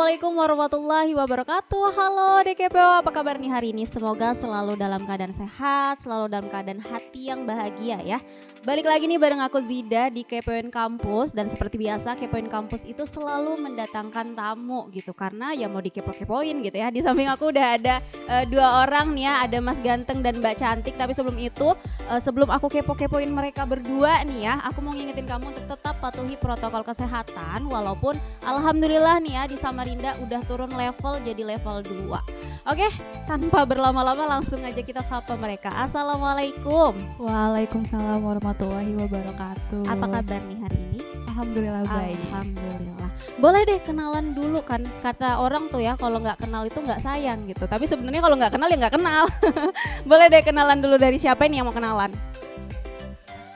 Assalamualaikum warahmatullahi wabarakatuh. Halo DKPO, apa kabar nih hari ini? Semoga selalu dalam keadaan sehat, selalu dalam keadaan hati yang bahagia ya. Balik lagi nih bareng aku Zida di Kepoin Kampus. Dan seperti biasa Kepoin Kampus itu selalu mendatangkan tamu gitu. Karena ya mau dikepo-kepoin gitu ya. Di samping aku udah ada dua orang nih ya. Ada Mas Ganteng dan Mbak Cantik. Tapi sebelum itu, sebelum aku kepo-kepoin mereka berdua nih ya. Aku mau ngingetin kamu untuk tetap patuhi protokol kesehatan. Walaupun alhamdulillah nih ya di Samarinda udah turun level jadi level 2. Oke, tanpa berlama-lama langsung aja kita sapa mereka. Assalamualaikum. Waalaikumsalam warahmatullahi wabarakatuh. Apa kabar nih hari ini? Alhamdulillah baik. Alhamdulillah. Boleh deh kenalan dulu kan. Kata orang tuh ya kalau nggak kenal itu nggak sayang gitu. Tapi sebenarnya kalau nggak kenal ya nggak kenal. Boleh deh kenalan dulu dari siapa ini yang mau kenalan?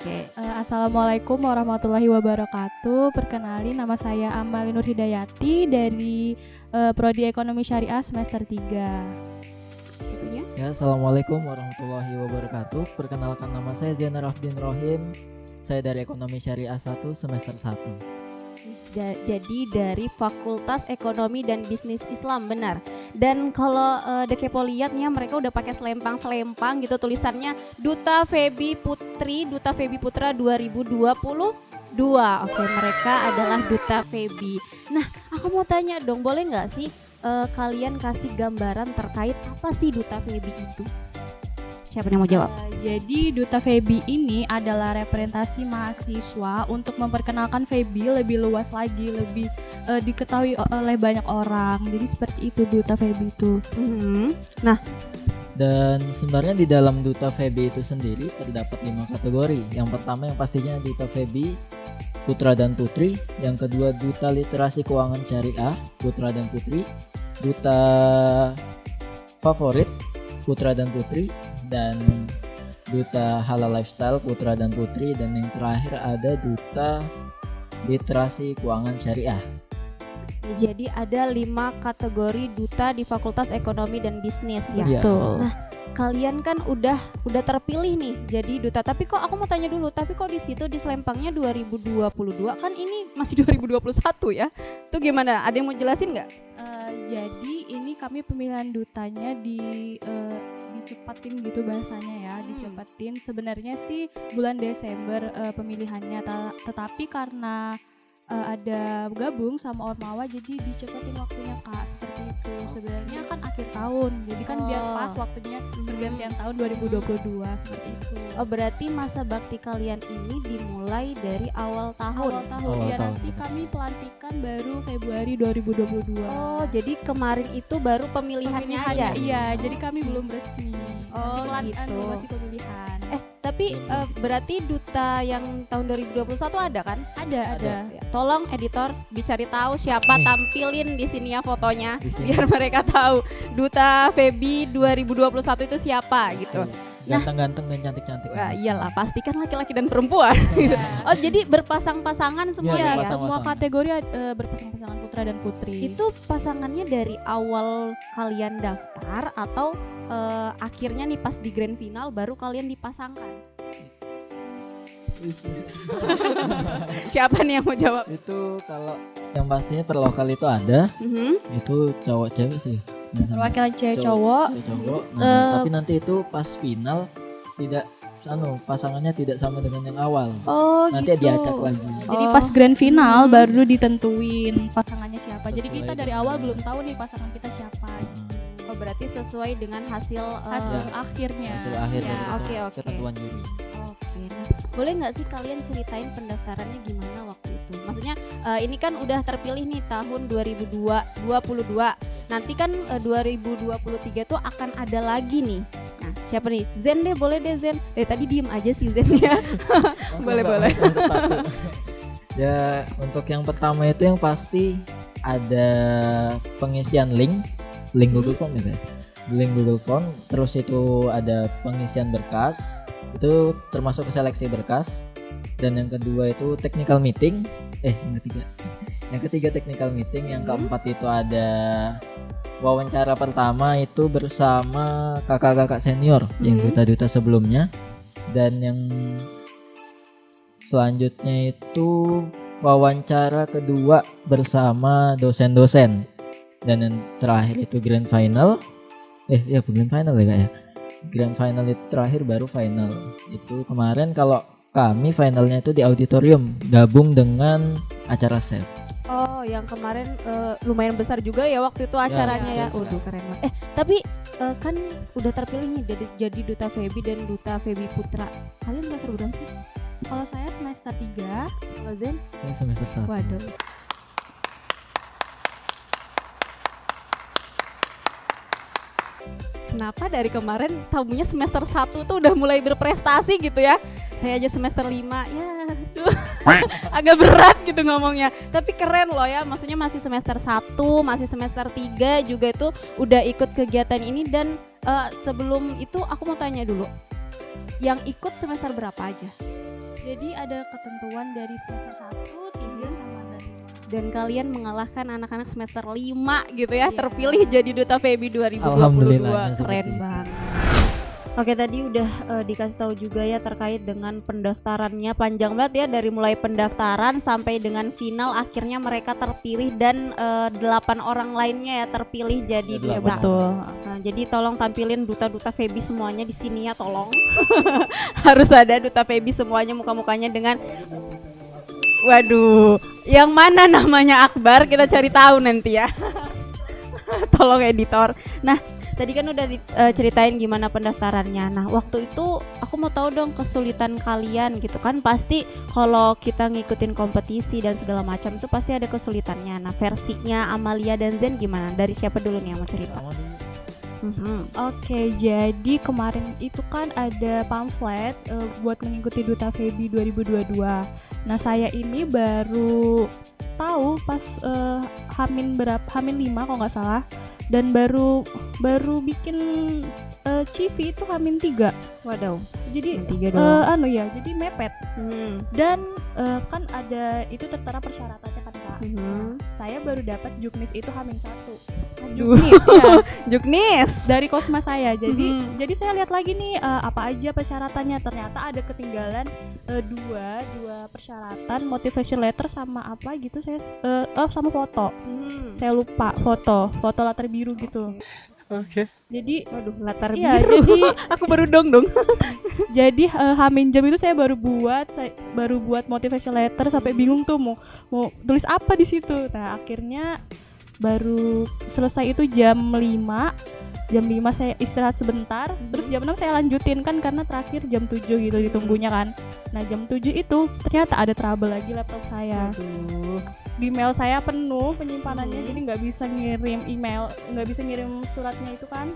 Oke. Assalamualaikum warahmatullahi wabarakatuh. Perkenalin nama saya Amali Nur Hidayati dari Prodi Ekonomi Syariah semester 3. Ya, Assalamualaikum warahmatullahi wabarakatuh. Perkenalkan nama saya Zainal Abidin Rohim. Saya dari Ekonomi Syariah 1 semester 1. Jadi dari Fakultas Ekonomi dan Bisnis Islam, benar. Dan kalau Dekepo lihat nih ya, mereka udah pakai selempang gitu tulisannya Duta Febi Putri, Duta Febi Putra 2022. Oke, mereka adalah Duta Febi. Nah, aku mau tanya dong, boleh nggak sih kalian kasih gambaran terkait apa sih Duta Febi itu? Siapa yang mau jawab? Jadi Duta Febi ini adalah representasi mahasiswa untuk memperkenalkan Febi lebih luas lagi, lebih diketahui oleh banyak orang. Jadi seperti itu Duta Febi itu. Nah, Dan sebenarnya di dalam Duta Febi itu sendiri terdapat 5 kategori. Yang pertama yang pastinya Duta Febi Putra dan Putri. Yang kedua Duta Literasi Keuangan Syariah Putra dan Putri. Duta Favorit Putra dan Putri. Dan Duta Halal Lifestyle Putra dan Putri. Dan yang terakhir ada Duta Literasi Keuangan Syariah. jadi ada 5 kategori duta di Fakultas Ekonomi dan Bisnis ya. Iya. Betul. Nah, kalian kan udah terpilih nih jadi duta. Tapi kok aku mau tanya dulu, tapi kok di situ di selempangnya 2022 kan ini masih 2021 ya? Itu gimana? Ada yang mau jelasin nggak? Jadi ini kami pemilihan dutanya dicepatin gitu bahasanya ya, dicepatin. Sebenarnya sih bulan Desember pemilihannya, tetapi karena ada gabung sama Ormawa jadi dicepatin waktunya Kak, seperti itu. Sebenarnya kan akhir tahun, jadi kan biar pas waktunya pergantian tahun 2022 seperti itu. Oh, berarti masa bakti kalian ini dimulai dari awal tahun. Awal tahun ya, nanti kami pelantikan baru Februari 2022. Oh, jadi kemarin itu baru pemilihannya aja. Iya, jadi kami belum resmi. Masih pelatihan, gitu. masih pemilihan. Tapi berarti duta yang tahun 2021 ada kan? Ada. Ya, tolong editor dicari tahu siapa, tampilin di sini ya fotonya Di sini. biar mereka tahu Duta Febi 2021 itu siapa gitu. Ganteng-ganteng dan cantik-cantik. Wah, iyalah, pastikan laki-laki dan perempuan. Oh, jadi berpasang-pasangan semua Iya, ya? berpasang. Semua kategori berpasang-pasangan putra dan putri. Itu pasangannya dari awal kalian daftar atau akhirnya nih pas di grand final baru kalian dipasangkan? Siapa nih yang mau jawab? Itu kalau yang pastinya per lokal itu ada. Itu cowok cewek sih. Perwakilan cewek cowok. Cowok. Nah, tapi nanti itu pas final tidak pasangannya tidak sama dengan yang awal. Oh, Nanti gitu. diacak lagi. Jadi pas grand final baru ditentuin pasangannya siapa. Jadi Sesuai kita dari dengan- awal belum tahu nih pasangan kita siapa. Oh, berarti sesuai dengan hasil Hasil Ya. akhirnya. Hasil akhir Ya. dari Oke. ketentuan juri. Oke, nah boleh nggak sih kalian ceritain pendaftarannya gimana waktu itu? Maksudnya ini kan udah terpilih nih tahun 2022. Nanti kan 2023 tuh akan ada lagi nih. Nah, siapa nih? Zen deh, boleh deh Zen. Tadi diem aja sih Zen ya. Boleh. Ya, untuk yang pertama itu yang pasti ada pengisian link Google Form ya, guys. Link Google Form, terus itu ada pengisian berkas, itu termasuk ke seleksi berkas. Dan yang kedua itu technical meeting. Yang ketiga technical meeting, yang keempat itu ada wawancara pertama itu bersama kakak-kakak senior yang duta-duta sebelumnya. Dan yang selanjutnya itu wawancara kedua bersama dosen-dosen dan yang terakhir itu grand final. Ya grand final ya Kak ya. Grand final itu terakhir baru final. Itu kemarin kalau kami finalnya itu di auditorium gabung dengan acara chef. Oh, yang kemarin lumayan besar juga ya waktu itu acaranya ya. betul Waduh, keren banget. Tapi kan udah terpilih nih jadi Duta Feby dan Duta Feby Putra. Kalian semester berapa sih? Kalau saya semester 3. Kalau Zen? Saya semester 1. Waduh. Kenapa dari kemarin tamunya semester 1 tuh udah mulai berprestasi gitu ya. Saya aja semester 5 ya aduh, agak berat gitu ngomongnya. Tapi keren loh ya, maksudnya masih semester 1, masih semester 3 juga tuh udah ikut kegiatan ini. Dan sebelum itu aku mau tanya dulu, yang ikut semester berapa aja? Jadi ada ketentuan dari semester 1, 3 sama dan 5. Dan kalian mengalahkan anak-anak semester 5 gitu ya, Iya. terpilih jadi Duta Feby 2022. Alhamdulillah, Keren seperti itu. banget. Oke, tadi udah dikasih tahu juga ya terkait dengan pendaftarannya, panjang banget ya, dari mulai pendaftaran sampai dengan final akhirnya mereka terpilih dan 8 orang lainnya ya terpilih jadi Ya, duta. 8. Nah, jadi tolong tampilin duta-duta Feby semuanya di sini ya, tolong. Harus ada Duta Feby semuanya, muka-mukanya dengan waduh, yang mana namanya Akbar kita cari tahu nanti ya. Tolong editor. Nah, tadi kan udah ceritain gimana pendaftarannya. Nah, waktu itu aku mau tahu dong kesulitan kalian gitu kan. Pasti kalau kita ngikutin kompetisi dan segala macam itu pasti ada kesulitannya. Nah, versinya Amalia dan Zen gimana? Dari siapa dulu nih yang mau cerita? Oke, jadi kemarin itu kan ada pamflet buat mengikuti Duta Feby 2022. Nah, saya ini baru tahu pas Hamin 5 kalau nggak salah, dan baru bikin CV itu Hamin 3. Waduh, Jadi 3 dong. jadi mepet. Dan kan ada itu tertera persyaratannya kan Kak. Saya baru dapat Juknis itu Hamin 1. Juknis ya. Juknis. Dari Kosma saya. Jadi saya lihat lagi nih apa aja persyaratannya. Ternyata ada ketinggalan dua persyaratan, motivation letter sama apa gitu saya sama foto. Saya lupa foto latar biru gitu. Oke. Jadi Waduh, latar iya, biru. jadi Aku baru dong. jadi Hamin jam itu saya baru buat motivation letter sampai bingung tuh mau tulis apa di situ. Nah, akhirnya baru selesai itu jam 5 saya istirahat sebentar, terus jam 6 saya lanjutin kan karena terakhir jam 7 gitu ditunggunya kan. Nah, jam 7 itu ternyata ada trouble lagi laptop saya. Gmail saya penuh penyimpanannya, jadi nggak bisa ngirim email, nggak bisa ngirim suratnya itu kan.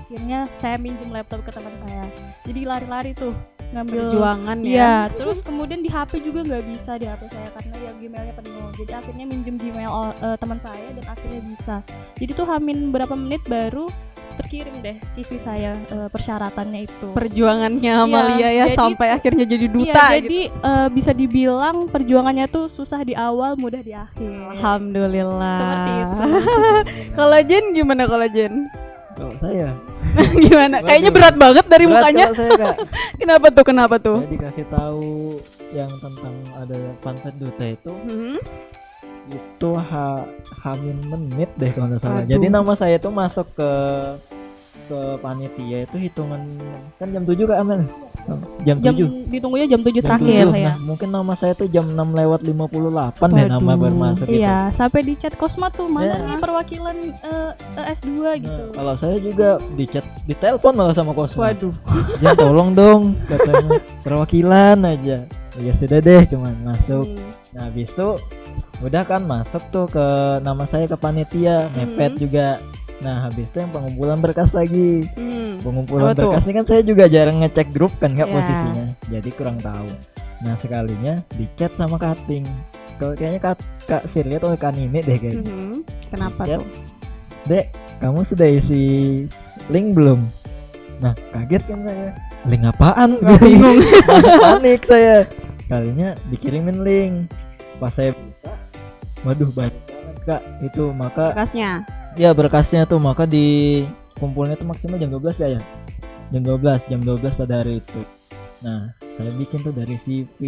Akhirnya saya minjem laptop ke teman saya, jadi lari-lari tuh ngambil Perjuangan ya. Iya, terus kemudian di HP juga nggak bisa di HP saya karena ya Gmailnya penuh. Jadi akhirnya minjem Gmail teman saya dan akhirnya bisa. Jadi tuh Hamin berapa menit baru terkirim deh CV saya persyaratannya itu. Perjuangannya Amalia ya jadi sampai akhirnya jadi duta Iya, gitu. jadi bisa dibilang perjuangannya tuh susah di awal, mudah di akhir. Alhamdulillah. Seperti itu. Kalau Jen gimana kalau Jen? Kalau saya Gimana? Kayaknya berat banget dari berat mukanya. kalau saya Kak. Kenapa tuh? Saya dikasih tahu yang tentang ada pamflet duta itu Hamin menit deh kalau nggak salah. Aduh. Jadi nama saya tuh masuk ke panitia itu hitungan kan jam 7 Kak Amel. Jam 7. Ditunggunya jam 7 Jam terakhir 7. ya. Nah, mungkin nama saya tuh jam 6:58 deh nama Waduh. baru masuk itu. Iya, sampai di chat Kosma tuh mana Ya. nih perwakilan S2 gitu. Nah, kalau saya juga di chat, ditelepon malah sama Kosma. Waduh. Jangan tolong dong katanya perwakilan aja. Ya sudah deh cuman masuk. Nah, habis itu udah kan masuk tuh ke nama saya ke panitia, mepet juga. Nah, habis itu yang pengumpulan berkas lagi. Pengumpulan Apa tuh? berkas ini kan saya juga jarang ngecek grup kan Kak Ya. posisinya. Jadi kurang tahu. Nah, sekalinya di chat sama Kating. Kayaknya Kak Sirli atau Kak Nini deh kayaknya. Kenapa Di chat, tuh? Dek, kamu sudah isi link belum? Nah, kaget kan saya. Link apaan? Bingung. Panik saya. Kalinya dikirimin link. Pas saya buka, waduh banyak banget Kak. Itu maka Berkasnya. ya berkasnya tuh maka dikumpulnya tuh maksimal jam 12 ya. Jam 12 pada hari itu. Nah, saya bikin tuh dari CV,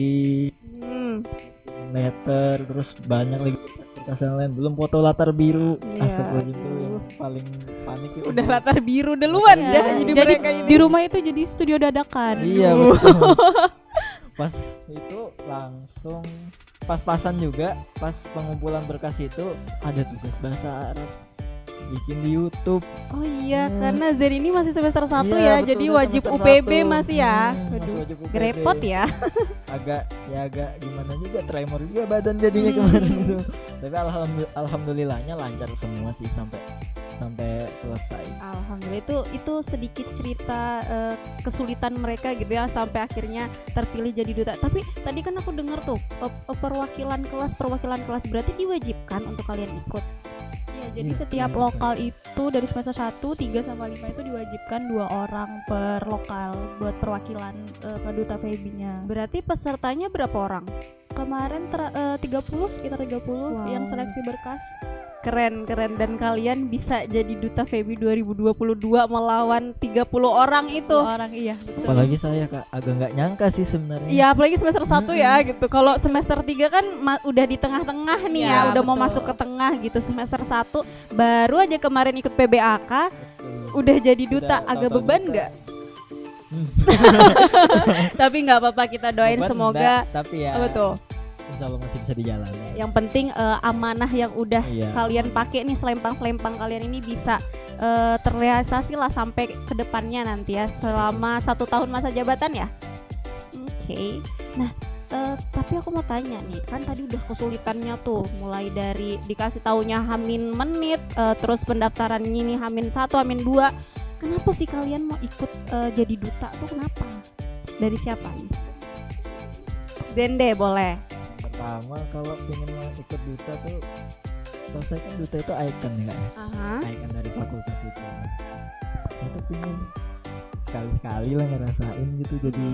letter, terus banyak lagi tas yang lain, belum foto latar biru. Iya. Astagfirullahaladzim tuh yang paling panik itu Udah sih. latar biru duluan Iya. dah jadi mereka ini. di rumah itu jadi studio dadakan. Iya betul. Pas itu langsung pas-pasan juga, pas pengumpulan berkas itu ada tugas bahasa Arab bikin di YouTube. Oh iya, Hmm. karena Zen ini masih semester 1 Iya, ya, betul, jadi udah wajib semester UPB 1. masih ya. Masih Aduh, wajib UPB. repot ya. agak gimana juga, tremor juga badan jadinya kemarin itu. Tapi alhamdulillahnya lancar semua sih sampai selesai. Alhamdulillah itu sedikit cerita kesulitan mereka gitu ya sampai akhirnya terpilih jadi duta. Tapi tadi kan aku dengar tuh perwakilan kelas berarti diwajibkan untuk kalian ikut. Iya, jadi Iya, setiap iya. lokal itu dari semester 1, 3 sama 5 itu diwajibkan 2 orang per lokal buat perwakilan ke duta FEBI-nya. Berarti pesertanya berapa orang? Kemarin 30, sekitar 30 Wow. yang seleksi berkas. Keren dan kalian bisa jadi duta FEBI 2022 melawan 30 orang itu. 2 orang, iya betul. Apalagi saya Kak agak nggak nyangka sih sebenarnya. Iya, apalagi semester 1 ya gitu. Kalau semester 3 kan udah di tengah-tengah nih Iya, ya, udah mau betul. masuk ke tengah gitu. Semester 1 baru aja kemarin ikut PBAK, Betul. udah jadi duta, Udah agak tahu-tahu beban duta. nggak? Tapi nggak apa-apa, kita doain Beban semoga enggak, tapi ya apa tuh? insya Allah masih bisa dijalani. Yang penting amanah yang udah Iya. kalian pakai nih, selempang kalian ini bisa terrealisasi lah sampai ke depannya nanti ya, selama 1 tahun masa jabatan ya. Oke. Nah, tapi aku mau tanya nih, kan tadi udah kesulitannya tuh, mulai dari dikasih taunya Hamin menit, terus pendaftarannya ini Hamin 1, Hamin 2. Kenapa sih kalian mau ikut jadi duta tuh, kenapa? Dari siapa nih? Zende boleh. Pertama kalau pengen mau ikut duta tuh, setahu saya kan duta itu ikon ya Kak ya? Aha. Ikon dari fakultas itu. Saya tuh pengen sekali-sekali lah ngerasain gitu jadi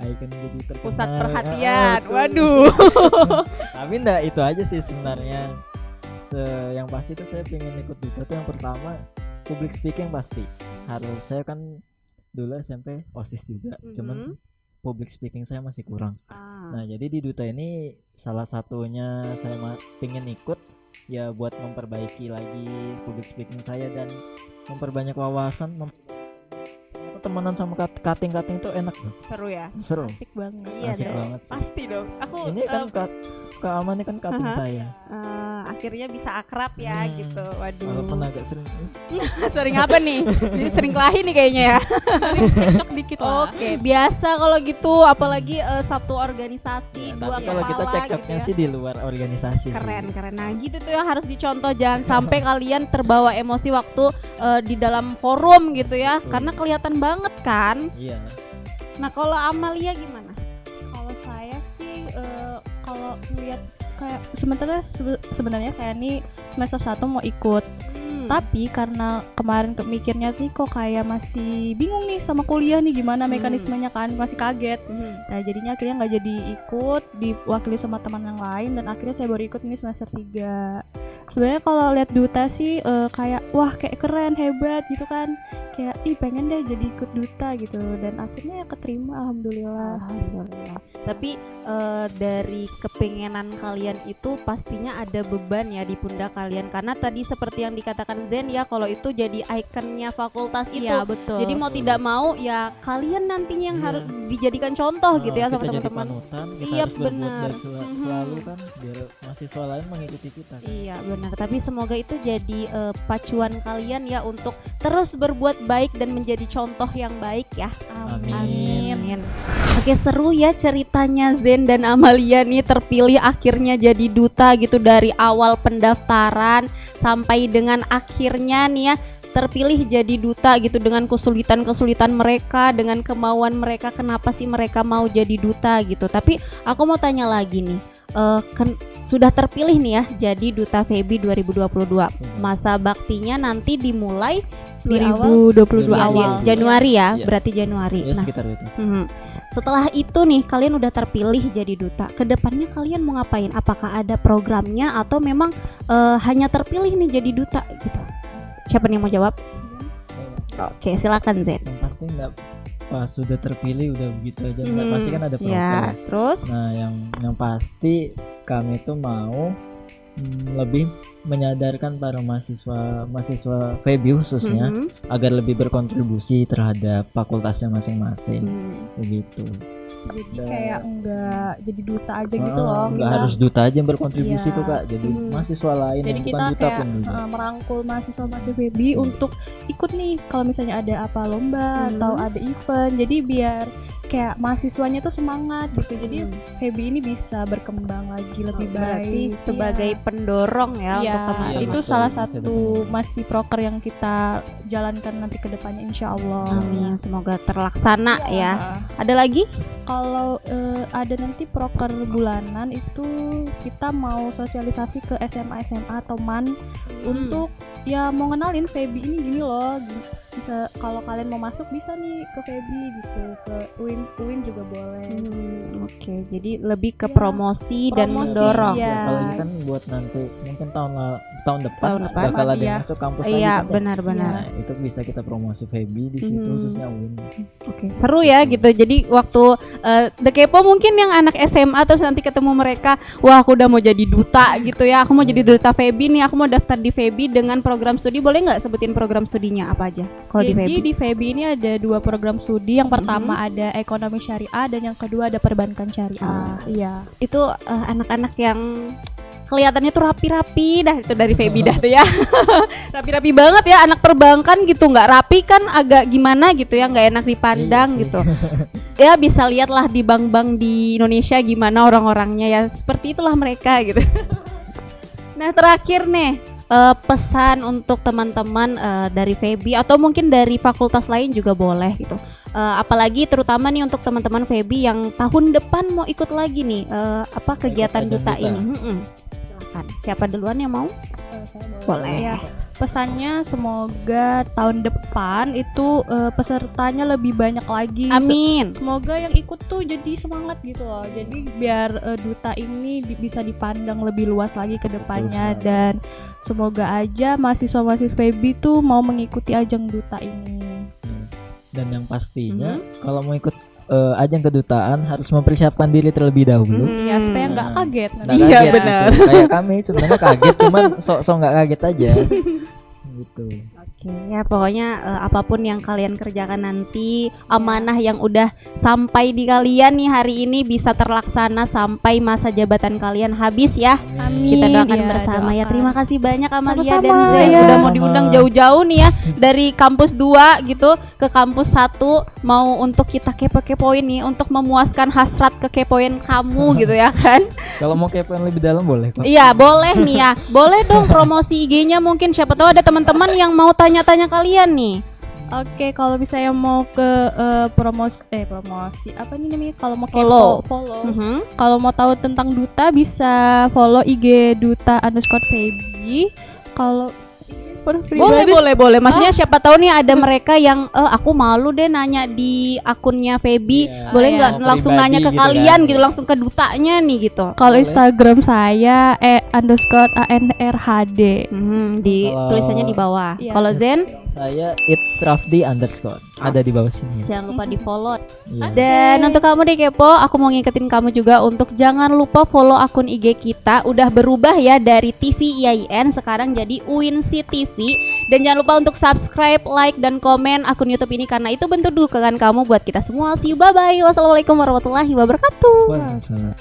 ikon, jadi terkenal. Pusat perhatian. betul. Waduh. Tapi enggak itu aja sih sebenarnya. Yang pasti tuh saya pengen ikut duta tuh yang pertama public speaking pasti. Harus, saya kan dulu SMP OSIS juga, cuman public speaking saya masih kurang. Nah, jadi di duta ini salah satunya saya pengen ikut ya buat memperbaiki lagi public speaking saya dan memperbanyak wawasan. Temenan sama cutting itu enak loh. Seru ya. Seru. Asik banget. Iya Asik dong. banget sih. Pasti dong. Aku Ini kan Kak Aman ini kan cutting saya. akhirnya bisa akrab ya gitu. Waduh. Walaupun agak sering Sering apa nih? Sering kelahi nih kayaknya ya. Cocok dikit lah. Oke, biasa kalau gitu, apalagi satu organisasi, ya, dua tapi kalau kita kepala cekcoknya gitu ya. sih di luar organisasi sih. Keren. Nah gitu tuh yang harus dicontoh, jangan sampai kalian terbawa emosi waktu di dalam forum gitu ya, karena kelihatan banget kan. Iya. Nah kalau Amalia gimana? Kalau saya sih kalau ngeliat kayak sebenarnya saya nih semester 1 mau ikut. Tapi karena kemarin mikirnya nih kok kayak masih bingung nih sama kuliah nih gimana mekanismenya kan, masih kaget. Nah jadinya akhirnya nggak jadi ikut, diwakili sama teman yang lain, dan akhirnya saya baru ikut ini semester 3. Sebenarnya kalau lihat duta sih kayak wah kayak keren, hebat gitu kan, kayak ih pengen deh jadi ikut duta gitu, dan akhirnya ya keterima, alhamdulillah. Tapi dari kepengenan kalian itu pastinya ada beban ya di pundak kalian, karena tadi seperti yang dikatakan Zen ya, kalau itu jadi ikonnya fakultas itu. Iya betul. Jadi mau tidak mau ya kalian nantinya yang Iya. harus dijadikan contoh gitu ya sama kita jadi teman-teman. panutan, kita Iya, harus berbuat benar. baik selalu kan biar mahasiswa lain mengikuti kita. Iya benar, tapi semoga itu jadi pacuan kalian ya untuk terus berbuat baik dan menjadi contoh yang baik ya. Amin. Oke, seru ya ceritanya Zen dan Amalia nih terpilih akhirnya jadi duta gitu, dari awal pendaftaran sampai dengan akhirnya nih ya terpilih jadi duta gitu, dengan kesulitan mereka, dengan kemauan mereka, kenapa sih mereka mau jadi duta gitu. Tapi aku mau tanya lagi nih, sudah terpilih nih ya jadi duta FEBI 2022, masa baktinya nanti dimulai di awal 2022 ya, awal. Januari ya, Iya. berarti Januari. Ya, Nah, sekitar itu. setelah itu nih kalian udah terpilih jadi duta, kedepannya kalian mau ngapain? Apakah ada programnya atau memang hanya terpilih nih jadi duta gitu? Siapa nih yang mau jawab? Oke, silakan Zen. Yang pasti enggak pas sudah terpilih udah begitu aja, enggak, pasti kan ada program. Ya, terus Nah, yang pasti kami tuh mau lebih menyadarkan para mahasiswa FEBI khususnya agar lebih berkontribusi terhadap fakultasnya masing-masing begitu. Jadi kayak enggak jadi duta aja gitu loh. Enggak harus duta aja yang berkontribusi tuh Kak. Jadi mahasiswa lain jadi yang kita bukan duta kayak pun juga. merangkul mahasiswa FEBI untuk ikut nih kalau misalnya ada apa lomba atau ada event. Jadi biar kayak mahasiswanya tuh semangat gitu. Jadi FEBI ini bisa berkembang lagi lebih baik. Berarti sebagai pendorong ya untuk teman-teman. Itu betul, salah bisa satu masih proker yang kita jalankan nanti ke depannya insya Allah. Amin, semoga terlaksana ya. Ada lagi? Kalau ada nanti proker bulanan itu kita mau sosialisasi ke SMA atau MAN untuk ya mau ngenalin FEBI ini gini loh. Bisa kalau kalian mau masuk bisa nih ke FEBI gitu, ke UIN juga boleh. Oke, jadi lebih ke promosi dan mendorong. Iya. Apalagi kan buat nanti mungkin tahun depan bakal ada yang masuk kampus lagi Iya, kan ya. benar-benar. Nah, itu bisa kita promosi FEBI di situ khususnya UIN. Oke, seru ya gitu. Jadi waktu The Kepo mungkin yang anak SMA terus nanti ketemu mereka, wah aku udah mau jadi duta gitu ya. Aku mau jadi duta FEBI nih, aku mau daftar di FEBI dengan program studi. Boleh nggak sebutin program studinya apa aja? Kalau di FEBI. Jadi di FEBI ini ada 2 program studi. Yang pertama ada ekonomi syariah dan yang kedua ada perbankan syariah. Iya. Itu anak-anak yang kelihatannya tuh rapi-rapi dah itu dari FEBI dah tuh ya. Rapi-rapi banget ya, anak perbankan gitu, nggak rapi kan agak gimana gitu ya, nggak enak dipandang gitu. Ya bisa lihatlah di bank-bank di Indonesia gimana orang-orangnya ya, seperti itulah mereka gitu. Nah terakhir nih pesan untuk teman-teman dari FEBI atau mungkin dari fakultas lain juga boleh gitu. Apalagi terutama nih untuk teman-teman FEBI yang tahun depan mau ikut lagi nih kegiatan duta ini. Silakan. Siapa duluan yang mau? Saya Boleh. Ya, pesannya semoga tahun depan itu pesertanya lebih banyak lagi. Amin. Semoga yang ikut tuh jadi semangat gitu loh. Jadi biar duta ini bisa dipandang lebih luas lagi ke depannya dan semoga aja mahasiswa-mahasiswa FEBI tuh mau mengikuti ajang duta ini. Dan yang pastinya kalau mau ikut ajang kedutaan harus mempersiapkan diri terlebih dahulu. Ya supaya nggak kaget nanti. Nggak Iya, kaget benar. gitu. Kayak kami sebenarnya kaget cuman sok nggak kaget aja. Gitu. Oke, ya pokoknya apapun yang kalian kerjakan nanti, amanah yang udah sampai di kalian nih hari ini bisa terlaksana sampai masa jabatan kalian habis ya. Amin. Kita doakan Ya, bersama ya. doakan. Terima kasih banyak Amalia Sama-sama, dan Zen ya. sudah mau Sama-sama. diundang jauh-jauh nih ya dari kampus 2 gitu ke kampus 1 mau untuk kita kepo-kepoin nih untuk memuaskan hasrat kekepoin kamu gitu ya kan. Kalau mau kepoin lebih dalam boleh kok. Iya boleh nih ya. Boleh dong promosi IG-nya mungkin siapa tahu ada teman-teman yang mau tanya-tanya kalian nih. Oke, kalau misalnya mau ke promosi apa nih namanya? Kalau mau Follow. follow. Kalau mau tahu tentang duta bisa follow IG duta_FEBI. Kalau Boleh. Maksudnya siapa tahu nih ada mereka yang aku malu deh nanya di akunnya FEBI. Iya. Boleh nggak Mau langsung pribadi nanya ke gitu kalian kan. gitu langsung ke dutanya nih gitu. Kalau Boleh. Instagram saya _ANRHD. Di Kalau- tulisannya di bawah. Iya. Kalau Zen Saya it's Rafdi_ ada di bawah sini ya. jangan lupa di follow. Iya. Dan untuk kamu deh Kepo, aku mau ngingetin kamu juga untuk jangan lupa follow akun IG kita. Udah berubah ya dari TV IAIN sekarang jadi UINSI TV. Dan jangan lupa untuk subscribe, like, dan komen akun YouTube ini karena itu bentuk dukungan kamu buat kita semua. See you, bye-bye. Wassalamualaikum warahmatullahi wabarakatuh. Waalaikumsalam.